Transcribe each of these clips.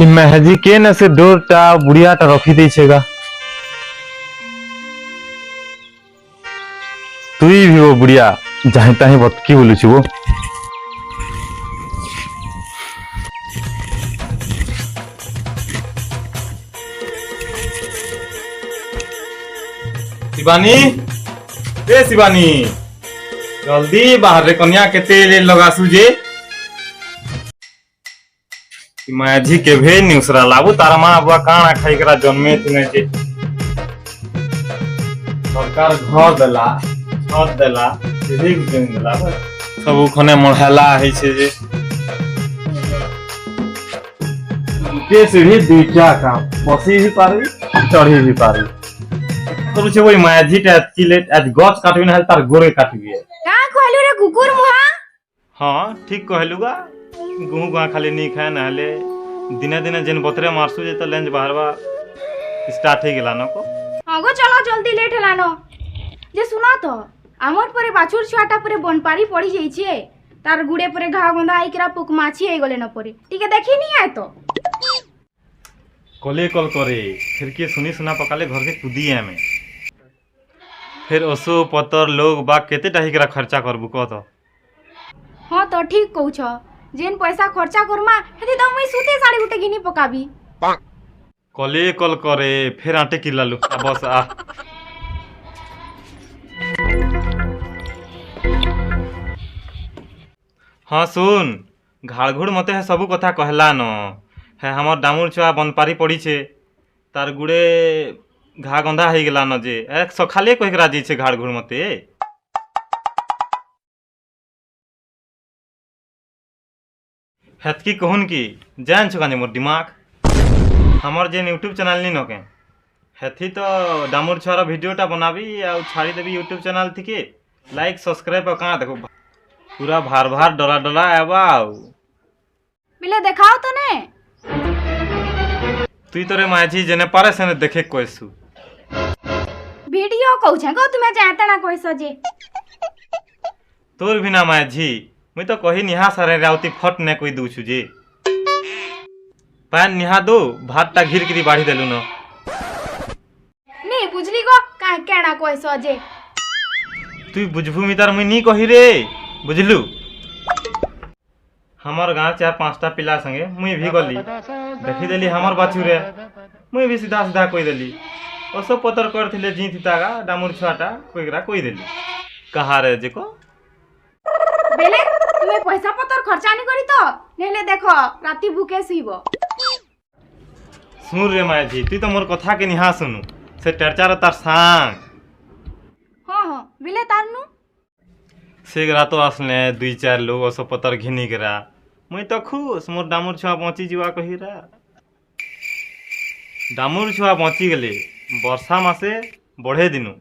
मेहदी के न से डोरटा बुढ़ियाटा रखी देगा तुई भी वो बुढ़िया जहाँ तहीं बतकी बोलू वो शिवानी ए शिवानी जल्दी बाहर रे कन्या केते लगासु जे माझी के भे निउसरा लाबू तारा माँ बुआ काना खाई करा जन्मे थिने जे सरकार घर देला छत देला सीधी जमीन देला सब खने मढ़ाला है छे जे के सीढ़ी दुईटा का बसी भी पारी चढ़ी भी पारी तो छे वही माझी टा किले आज गछ काटबी न तार गोरे काटबी का कहलु रे कुकुर मुहा हां ठीक कहलुगा गुहू गुआ खाली नहीं खाए ना दिने दिने जेन बतरे मारसु जे तो लेंज बाहरवा स्टार्ट हो गेला नको हां गो चलो जल्दी लेट हेलानो जे सुना तो हमर परे बाछुर छुआटा परे बनपारी पड़ी जाई छे तार गुड़े परे घा गंदा आइकरा पुक माछी आइ गले न परे ठीक है देखी नहीं आए तो कले कल करे फिर के सुनी सुना पकाले घर के कुदी हमें फिर ओसो पतर लोग बा केते टाहिकरा खर्चा करबु को तो हां तो ठीक कहू छ जेन पैसा खर्चा करमा हेती त मुई सूते साड़ी गुटे गिनी पकाबी कले कल करे फिर आटे किलालु बस आ हाँ सुन घाड़घुड़ मते है सबू कथा कहला न है हमर डामुर छुआ बनपारी पड़ी छे तार गुड़े घा गंधा हो गला न जे एक सखाले कह राजी छे घाड़घुड़ मते हेतकी कहून की जान छुका मोर दिमाग हमर जेन यूट्यूब चैनल नी नके हेथी तो डामुर छुआर वीडियोटा बनाबी आ छाड़ी देबी यूट्यूब चैनल थी के लाइक सब्सक्राइब कहाँ देखो पूरा भार भार डला डला आबा बिले देखाओ तो ने तुई तोरे माझी जेने पारे से देखे कोइसु वीडियो कहू छ गो तुम्हें जानता ना कोई सजे तोर बिना माझी मुई तो कही निहा सारे राउती फट ने कोई दूछु जे पान निहा दो भातटा घिर करी बाढ़ी देलु न नी बुझली गो का केना कोई सजे तुई बुझबू मितार मुई नी कही रे बुझलु हमर गांव 4-5टा पिला संगे मुई भी गली देखी देली हमर बाछू रे मुई भी सीधा सीधा कहि देली ओसो पतर करथिले जी थितागा डामुर छुआटा कोइरा कहि देली कहा रे जेको बेले तुम्हें पैसा पतर खर्चा नहीं करी तो नेले देखो राती भूखे सीबो सुन रे माजी तू तो मोर कथा के निहा सुनु से टर्चार तार सांग हां हां बिले तारनु सेगरा तो आसले 2-4 लोग ओसो पतर घिनी करा मुई तो खुश मोर डामुर छुआ पहुंची जीवा कहिरा डामुर छुआ पहुंची गेले वर्षा मासे बढ़े दिनु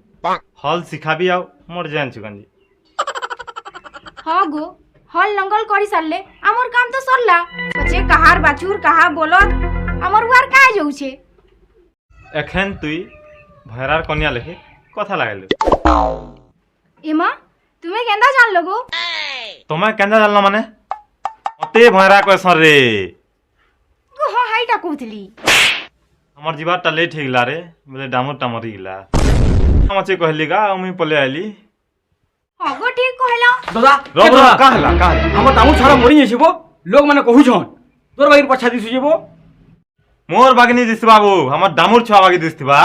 हल सिखाबी आउ मोर जान छुकांजी हां गो हल लंगल करी सारले हमर काम तो सरला पछे कहार बाछुर कहा बोलत हमर वार काहे जाउ छे एखन तुई भैरार कन्या लेखे कथा लागल एमा तुम्हें केंदा जान लगो तमे केंदा जानला माने मते भैरा कहसन रे को हां हाइटा कहथली हमर जीवाटा लेट हे गेला रे बोले डामुरटा मरी गेला हमचे कहलीगा मुई पले आइली हां गो ठीक कहला दादा रब रब काहला हमर दामू छाड़ा मरी जेबो लोग माने कहू छन तोर बागिर पछा दिसु जेबो मोर बागनी दिसबाबू हमर डामुर छुआ बागी दिसथिबा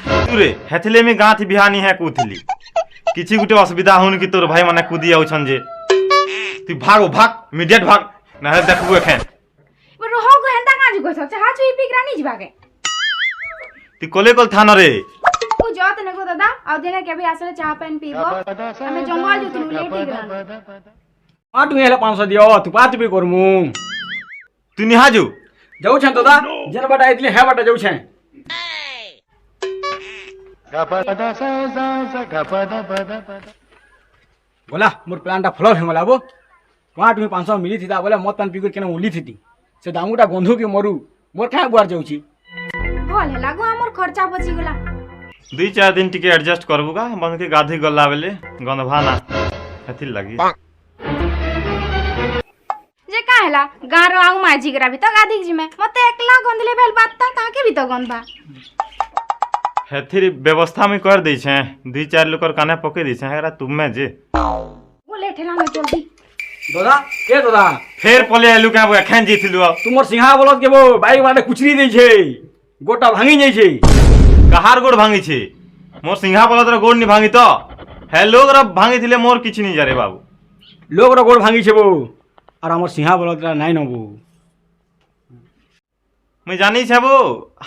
तू रे हेथले में गांठ बिहानी है कुथली किछि गुटे असुविधा होन कि तोर भाई माने कुदी आउ छन जे तू भागो भाग इमीडिएट भाग ना देखबो एखन रोहो गो हेंदा काजू गो छ हा चुई पिकरा नी जबागे तू कोले कोल थाना रे तू जात ने गो दादा आ देने के भी आसले चाह पेन पीबो हमें जंगल जुतनु लेट ही गला आ तू हेला 500 दियो तू बात भी करमु तू निहाजू जाऊ छन दादा जन बटा आइतले हे बटा जाऊ छन बोला मोर प्लानटा फ्लॉप हे मलाबो वहां तुम्हें 500 मिली थी बोले मत पान पिकर केना उली थी से दामुटा गंधु के मरु मोर काहे बुआर जाऊ छी भल लागो हमर खर्चा बची गला 2-4 दिन टिके एडजस्ट करबुगा बन के गाधी गल्ला बेले गंधभाना हथि लगी जे का हैला गाँव रो आऊ माझी करा भी तो गाधी जिमे मते एकला गंधले भेल बातता ताके भी तो गंधा हेथिर व्यवस्था में कर दी छे 2-4 लोकर काने पके दी छे हेरा तुमे जे बोले ठेलानो जल्दी दादा के दादा फेर पले आलू का एखन जीथिलु अब तुमर सिंहा बोलत के वो बाइक वाले कुचरी दै छै गोटा भांगी जाइ छै कहार गोड़ भांगी छे मोर सिंहा बलद रो गोड़ नि भांगी तो हे लोग रो भांगी थिले मोर किछ नि जारे बाबू लोग रो गोड़ भांगी छै वो और हमर सिंहा बोलत नाइ नबो मैं जानी छे वो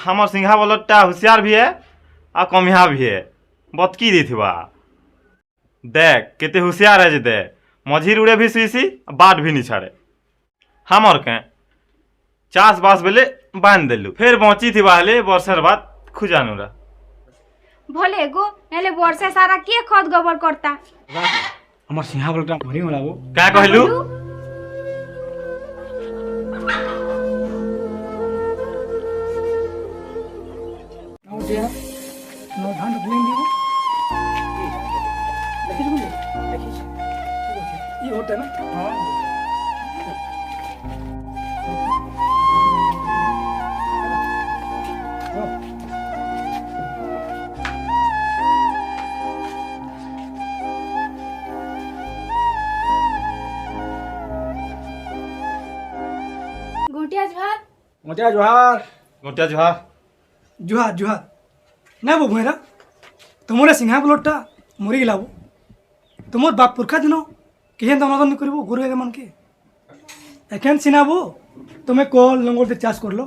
हमर सिंहा बलदटा होशियार भी है आ कमिया भी है बतकी देथिबा देख केते होशियार है जे दे मझिर उड़े भी सीसी बाट भी नि छाड़े हमर के चास बास बेले बांध देलु फिर बची थी बाहले वर्षार बाद खुजानुरा भले गो नेले वर्षा सारा के खत गोबर करता हमर सिंहा बोलत मरी होला वो क्या कहलु नो धान रखलें दी देखिस ये होता है ना हां गोटिया झार मोतिया जोहार गोटिया जोहार जुहार जुहार ना बो भैरा तुमरे सिंहा ब्लडटा मरी गेला तुमर बाप पुरखा दिन केहन दमन करबो गुरु के मन के एखन सिनाबो तुमे कल लंगोर से चाष करलो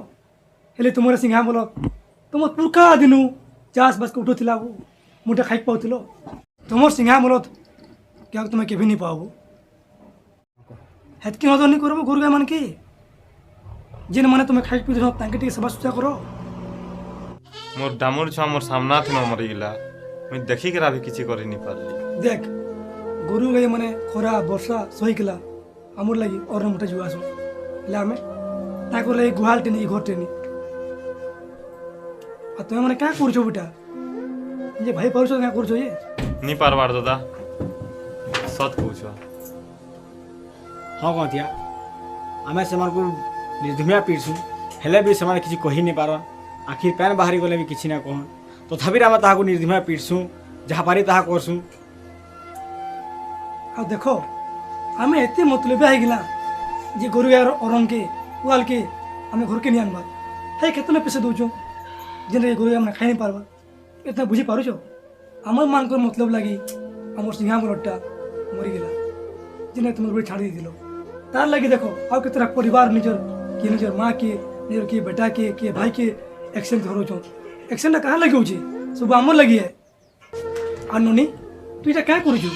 हेले तुमरे सिंहा ब्लड तुमर पुरखा दिन चाष बस के उठोथिला वो मुठा खाइ पाउथिलो तुमर सिंहा ब्लड क्या तुमे केभी नहीं पाबो हेतकी नदन करबो गुरु के मन के जिन माने तुमे खाइ पी दो तांके टिके सेवा सुचा करो मोर डामुर छा मोर सामना थी न मरी गिला मैं देखी करा भी किछि करि नि पारली देख गुरु गए माने खरा वर्षा सही केला हमर लगी और मुठा जुआ सो ला में ताको लगी गुहाल टेनी घर टेनी आ तुमे माने का करछो बेटा जे भाई परछो का करछो ये नि पारबार दादा सत पूछो हाँ कहतिया आमे सेमान को निर्धुमिया पीड़सु हेले भी सेमान किछि कहि नि पारन आखिर पैन बाहरी गले भी किछि ना कहन तथापि आमे ताहाको निर्धुमिया पीड़सु जहाँ पारी ताहा करसु आ देखो आमे एते मतलब है गिला जे गुरु यार औरन के वाल के हमें घर के नहीं आनबा है कितने पैसे दोचो जिन गुरु हमने खाई नहीं पारबा इतना बुझी पारो छो हमर मान को मतलब लगी हमर सिंहा बलटा मरी गेला जिने तुम बड़ी छाड़ी दिलो तार लगी देखो आउ कितना परिवार निजर माँ के निजर के बेटा के भाई के एक्सीडेंट हो छो एक्सीडेंट कहाँ लगी होची सब हमर लगी है आ नोनी तू इटा क्या करू छो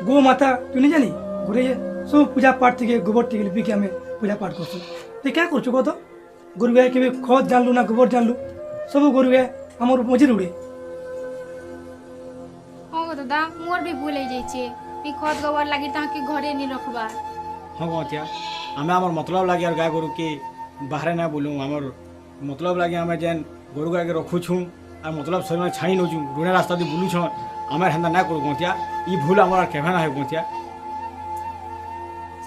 गो माता तू नहीं जानी घरे सब पूजा पाठ थे गोबर टिके लिपि के हमें पूजा पाठ करसु तो क्या कर कह तो गुरु गाय के खत जानलु ना गोबर जानलु सब गुरु गाय हमर मझिर उड़े हाँ गो दादा मोर भी भूल जाई छे ई खत गोबर लागी ताके घरे नहीं रखबा हाँ कहतिया आमे हमर मतलब लागी और गाय गोरु के बाहर ना बोलूँ हमर मतलब लागी आमे जेन गोरु गाय के रखु छूँ और मतलब शरीर में छाई नौ रुणे रास्ता दी बुलू छन आमे हेंदा ना करू कहतिया ई भूल हमर केभे ना है कहतिया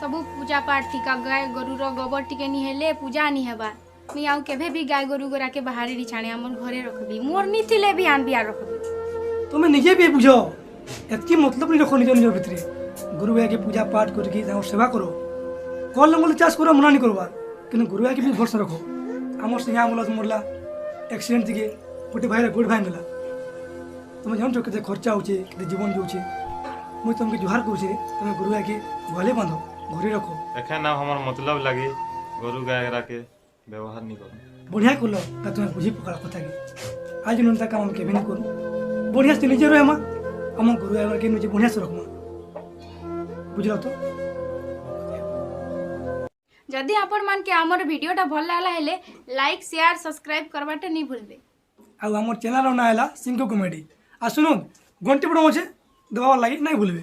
सबू पूजा पाठ टिका गाय गोरु रो गोबर टिके नहीं हेले पूजा नहीं हेबा मी आउ केभे भी गाय गोरु गोरा के बाहर री छाणे हमर घरे रखबी मोर नी थिले भी आन बिया रखबी तुम्हें निजे भी बुझो एतकी मतलब नहीं रखो निजर भितरे गुरु गाय के पूजा पाठ करके सेवा करो कल लंगल चाष करो मना नहीं करवा कि गुरु गाय के भी भरोसा रखो हमर सिंहा बोला मरला एक्सीडेंट दिखे गोटे भाई गोट भाई गला तुम जान के खर्चा होचे के जीवन जाऊे मुझे तुमके जुहार करूचे तुम गुरु गाय के भले बांधो घरे रखो एखे ना हमर मतलब लागी गोरु गाय के व्यवहार नहीं करो बढ़िया कल तुम्हें बुझी पकड़ा कथा के आज नंता काम के नहीं करूँ बढ़िया से निजे रहे हम गुरु गाय के निजे बढ़िया से रखमा बुझल तो जदि आपण मान के हमर वीडियोटा भल लागला हेले लाइक शेयर सब्सक्राइब करबाटे नहीं भूलबे आ हमर चैनल ना आला सिंको कॉमेडी आ सुनो घंटी बड़ दबाव लगे नहीं भूलबे।